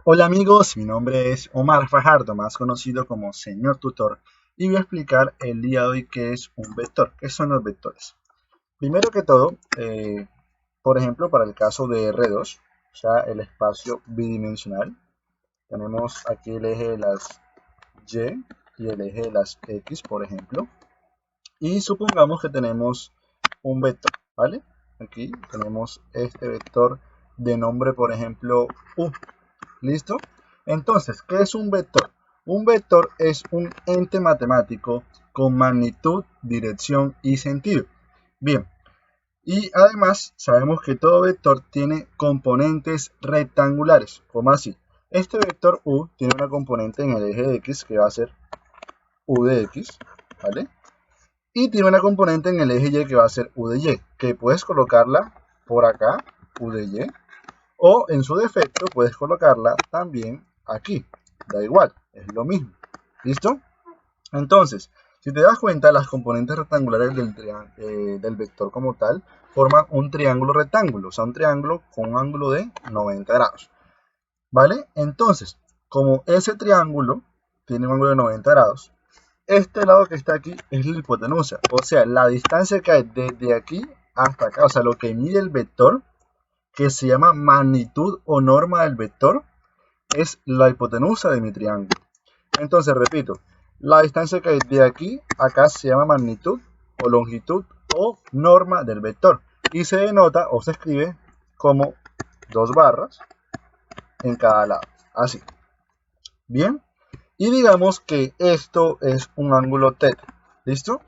Hola amigos, mi nombre es Omar Fajardo, más conocido como Señor Tutor, y voy a explicar el día de hoy qué es un vector, qué son los vectores. Primero que todo, por ejemplo, para el caso de R2, o sea, el espacio bidimensional, tenemos aquí el eje de las Y y el eje de las X, por ejemplo, y supongamos que tenemos un vector, ¿vale? Aquí tenemos este vector de nombre, por ejemplo, U. ¿Listo? Entonces, ¿qué es un vector? Un vector es un ente matemático con magnitud, dirección y sentido. Bien, y además sabemos que todo vector tiene componentes rectangulares. ¿Cómo así? Este vector U tiene una componente en el eje de X que va a ser U de X, ¿vale? Y tiene una componente en el eje Y que va a ser U de Y, que puedes colocarla por acá, U de Y, o en su defecto puedes colocarla también aquí. Da igual, es lo mismo. ¿Listo? Entonces, si te das cuenta, las componentes rectangulares del vector como tal forman un triángulo rectángulo, o sea, un triángulo con un ángulo de 90 grados. ¿Vale? Entonces, como ese triángulo tiene un ángulo de 90 grados, este lado que está aquí es la hipotenusa, o sea, la distancia que hay desde aquí hasta acá, o sea, lo que mide el vector, que se llama magnitud o norma del vector, es la hipotenusa de mi triángulo. Entonces, repito, la distancia que hay de aquí a acá se llama magnitud o longitud o norma del vector y se denota o se escribe como dos barras en cada lado, así. Bien, y digamos que esto es un ángulo θ, ¿listo?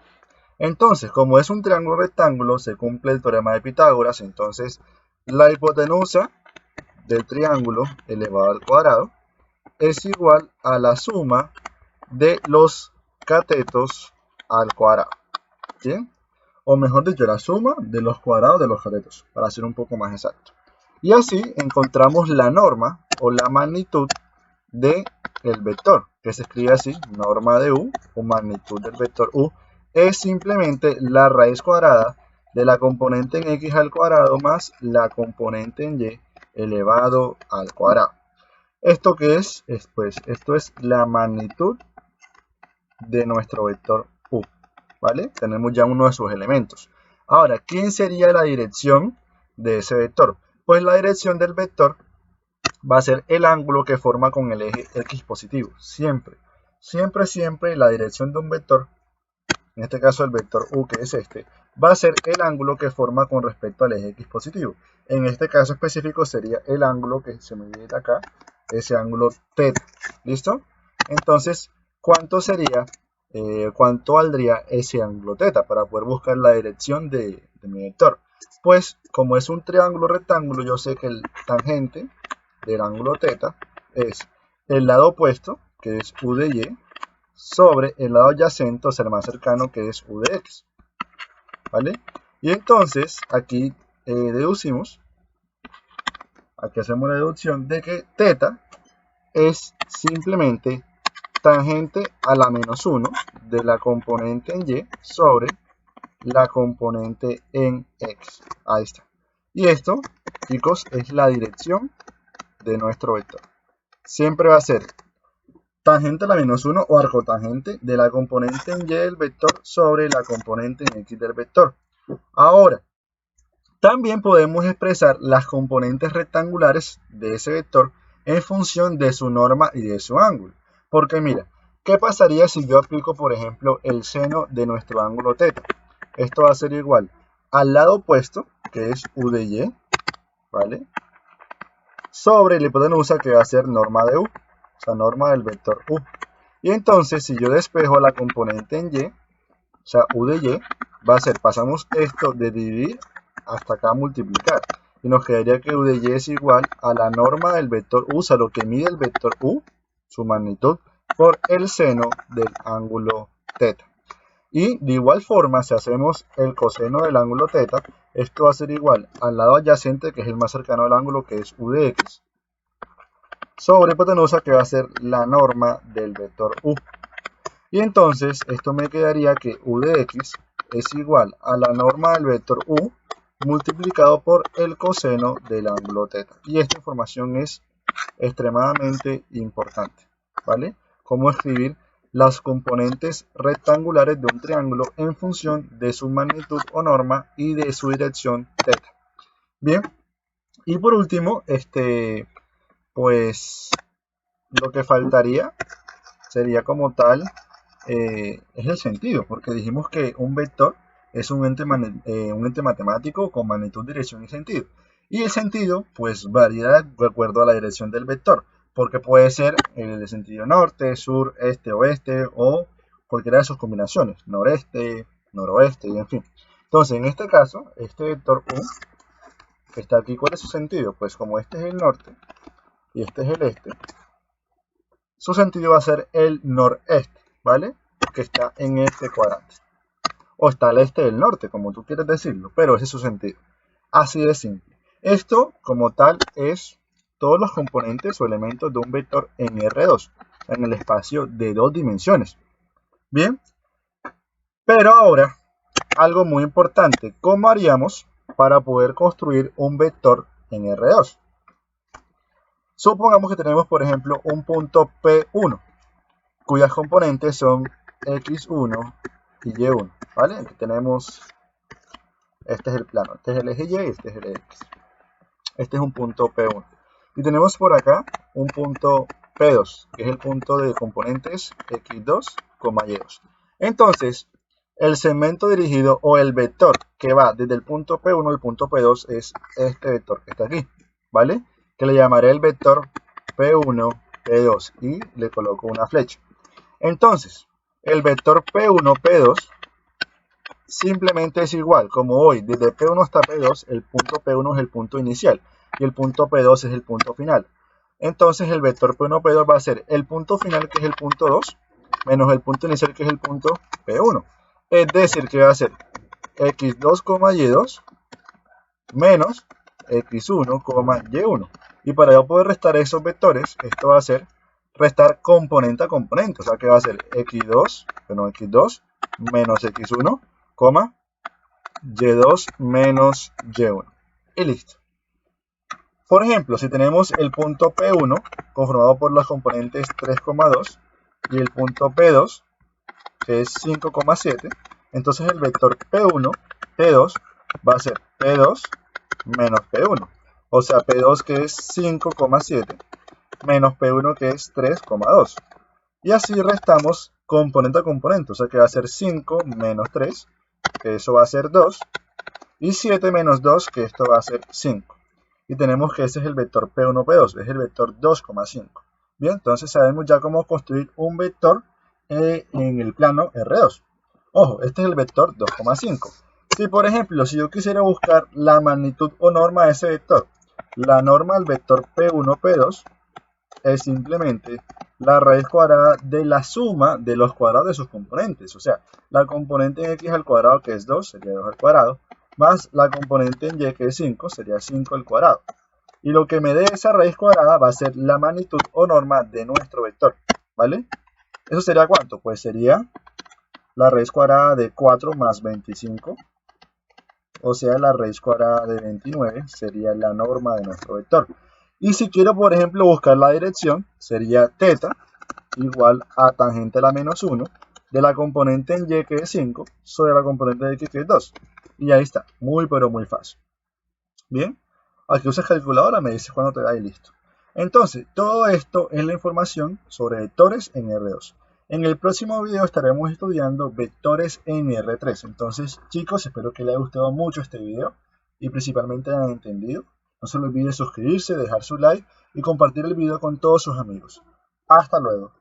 Entonces, como es un triángulo rectángulo, se cumple el teorema de Pitágoras, entonces la hipotenusa del triángulo elevado al cuadrado es igual a la suma de los catetos al cuadrado. ¿Bien? O mejor dicho, la suma de los cuadrados de los catetos, para ser un poco más exacto. Y así encontramos la norma o la magnitud del vector, que se escribe así, norma de U o magnitud del vector U, es simplemente la raíz cuadrada de la componente en X al cuadrado más la componente en Y elevado al cuadrado. ¿Esto qué es? Pues esto es la magnitud de nuestro vector U, ¿vale? Tenemos ya uno de sus elementos. Ahora, ¿quién sería la dirección de ese vector? Pues la dirección del vector va a ser el ángulo que forma con el eje X positivo. Siempre, siempre, siempre la dirección de un vector, en este caso el vector U, que es este, va a ser el ángulo que forma con respecto al eje X positivo. En este caso específico sería el ángulo que se mide acá, ese ángulo θ. ¿Listo? Entonces, ¿cuánto sería, cuánto valdría ese ángulo θ para poder buscar la dirección de mi vector? Pues, como es un triángulo rectángulo, yo sé que el tangente del ángulo θ es el lado opuesto, que es U de Y, sobre el lado adyacente, o sea, el más cercano, que es U de X. ¿Vale? Y entonces, aquí deducimos, aquí hacemos la deducción de que θ es simplemente tangente a la menos 1 de la componente en Y sobre la componente en X. Ahí está. Y esto, chicos, es la dirección de nuestro vector. Siempre va a ser tangente a la menos 1 o arcotangente de la componente en Y del vector sobre la componente en X del vector. Ahora, también podemos expresar las componentes rectangulares de ese vector en función de su norma y de su ángulo. Porque mira, ¿qué pasaría si yo aplico, por ejemplo, el seno de nuestro ángulo θ? Esto va a ser igual al lado opuesto, que es U de Y, ¿vale? Sobre la hipotenusa, que va a ser norma de U, o sea, norma del vector U. Y entonces, si yo despejo la componente en Y, o sea, U de Y, va a ser, pasamos esto de dividir hasta acá multiplicar. Y nos quedaría que U de Y es igual a la norma del vector U, o sea, lo que mide el vector U, su magnitud, por el seno del ángulo θ. Y de igual forma, si hacemos el coseno del ángulo θ, esto va a ser igual al lado adyacente, que es el más cercano al ángulo, que es U de X, sobre hipotenusa, que va a ser la norma del vector U. Y entonces esto me quedaría que U de X es igual a la norma del vector U multiplicado por el coseno del ángulo θ. Y esta información es extremadamente importante, ¿vale? Cómo escribir las componentes rectangulares de un triángulo en función de su magnitud o norma y de su dirección θ. Bien, y por último, pues lo que faltaría sería como tal es el sentido, porque dijimos que un vector es un ente matemático con magnitud, dirección y sentido. Y el sentido pues varía de acuerdo a la dirección del vector, porque puede ser el sentido norte, sur, este, oeste o cualquiera de sus combinaciones, noreste, noroeste y en fin. Entonces en este caso, este vector U que está aquí, ¿cuál es su sentido? Pues como este es el norte y este es el este, su sentido va a ser el noreste, ¿vale? Que está en este cuadrante. O está al este del norte, como tú quieres decirlo, pero ese es su sentido. Así de simple. Esto, como tal, es todos los componentes o elementos de un vector en R2, en el espacio de 2 dimensiones. Bien, pero ahora, algo muy importante, ¿cómo haríamos para poder construir un vector en R2? Supongamos que tenemos, por ejemplo, un punto P1, cuyas componentes son X1 y Y1, ¿vale? Aquí tenemos, este es el plano, este es el eje Y y este es el eje X. Este es un punto P1. Y tenemos por acá un punto P2, que es el punto de componentes X2, Y2. Entonces, el segmento dirigido o el vector que va desde el punto P1 al punto P2 es este vector que está aquí, ¿vale? Que le llamaré el vector P1, P2 y le coloco una flecha. Entonces, el vector P1, P2 simplemente es igual, como hoy, desde P1 hasta P2, el punto P1 es el punto inicial y el punto P2 es el punto final. Entonces el vector P1, P2 va a ser el punto final, que es el punto 2, menos el punto inicial, que es el punto P1. Es decir, que va a ser X2, Y2 menos X1, Y1. Y para yo poder restar esos vectores, esto va a ser restar componente a componente. O sea que va a ser X2 menos X1, Y2 menos Y1. Y listo. Por ejemplo, si tenemos el punto P1 conformado por los componentes 3,2 y el punto P2, que es 5,7, entonces el vector P1, P2 va a ser P2 menos P1. O sea, P2 que es 5,7 menos P1 que es 3,2. Y así restamos componente a componente. O sea que va a ser 5 menos 3, que eso va a ser 2. Y 7 menos 2, que esto va a ser 5. Y tenemos que ese es el vector P1, P2, es el vector 2,5. Bien, entonces sabemos ya cómo construir un vector en el plano R2. Ojo, este es el vector 2,5. Si por ejemplo, si yo quisiera buscar la magnitud o norma de ese vector, la norma del vector P1, P2 es simplemente la raíz cuadrada de la suma de los cuadrados de sus componentes. O sea, la componente en X al cuadrado, que es 2, sería 2 al cuadrado, más la componente en Y, que es 5, sería 5 al cuadrado. Y lo que me dé esa raíz cuadrada va a ser la magnitud o norma de nuestro vector, ¿vale? ¿Eso sería cuánto? Pues sería la raíz cuadrada de 4 más 25, o sea, la raíz cuadrada de 29 sería la norma de nuestro vector. Y si quiero, por ejemplo, buscar la dirección, sería θ igual a tangente a la menos 1 de la componente en Y, que es 5, sobre la componente de X, que es 2. Y ahí está, muy pero muy fácil. Bien, aquí usas calculadora, me dices cuando te da y listo. Entonces, todo esto es la información sobre vectores en R2. En el próximo video estaremos estudiando vectores en R3. Entonces, chicos, espero que les haya gustado mucho este video y principalmente hayan entendido. No se les olvide suscribirse, dejar su like y compartir el video con todos sus amigos. Hasta luego.